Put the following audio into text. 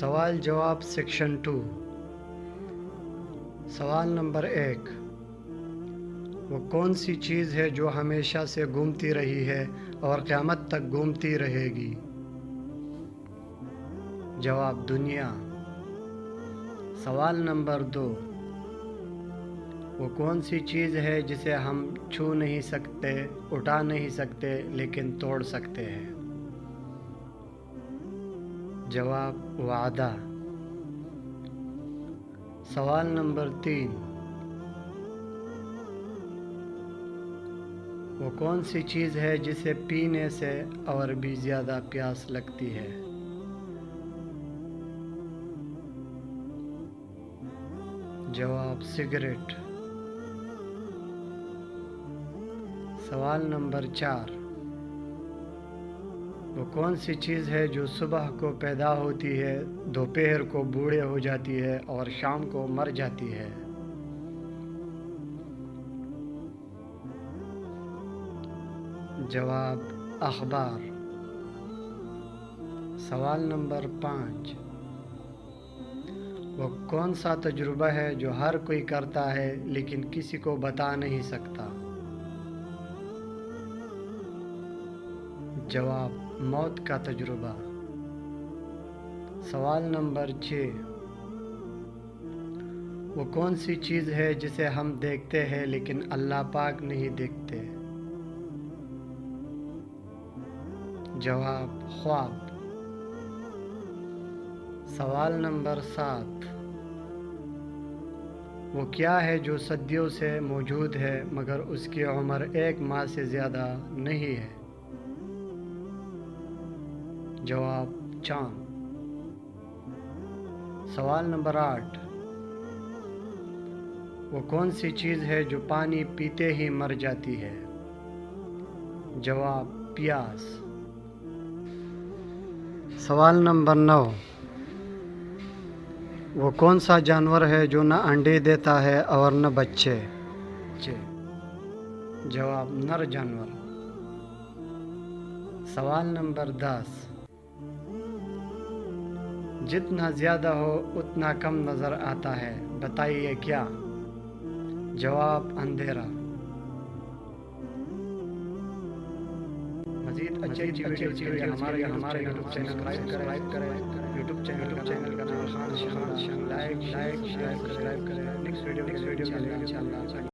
سوال جواب سیکشن 2۔ سوال نمبر 1، وہ کون سی چیز ہے جو ہمیشہ سے گھومتی رہی ہے اور قیامت تک گھومتی رہے گی؟ جواب دنیا۔ سوال نمبر 2، وہ کون سی چیز ہے جسے ہم چھو نہیں سکتے، اٹھا نہیں سکتے لیکن توڑ سکتے ہیں؟ جواب وعدہ۔ سوال نمبر 3، وہ کون سی چیز ہے جسے پینے سے اور بھی زیادہ پیاس لگتی ہے؟ جواب سگریٹ۔ سوال نمبر 4، وہ کون سی چیز ہے جو صبح کو پیدا ہوتی ہے، دوپہر کو بوڑھے ہو جاتی ہے اور شام کو مر جاتی ہے؟ جواب اخبار۔ سوال نمبر 5، وہ کون سا تجربہ ہے جو ہر کوئی کرتا ہے لیکن کسی کو بتا نہیں سکتا؟ جواب موت کا تجربہ۔ سوال نمبر 6، وہ کون سی چیز ہے جسے ہم دیکھتے ہیں لیکن اللہ پاک نہیں دیکھتے؟ جواب خواب۔ سوال نمبر 7، وہ کیا ہے جو صدیوں سے موجود ہے مگر اس کی عمر 1 ماہ سے زیادہ نہیں ہے؟ جواب چاند۔ سوال نمبر 8، وہ کون سی چیز ہے جو پانی پیتے ہی مر جاتی ہے؟ جواب پیاس۔ سوال نمبر 9، وہ کون سا جانور ہے جو نہ انڈے دیتا ہے اور نہ بچے؟ جواب نر جانور۔ سوال نمبر 10، جتنا زیادہ ہو اتنا کم نظر آتا ہے، بتائیے کیا؟ جواب اندھیرا۔ مزید اچھی ویڈیوز کے لیے ہمارے یوٹیوب چینل کو سبسکرائب کریں۔ یوٹیوب چینل کا نام خان شان، لائک شیئر سبسکرائب کریں۔ نیکسٹ ویڈیو کے لیے انشاءاللہ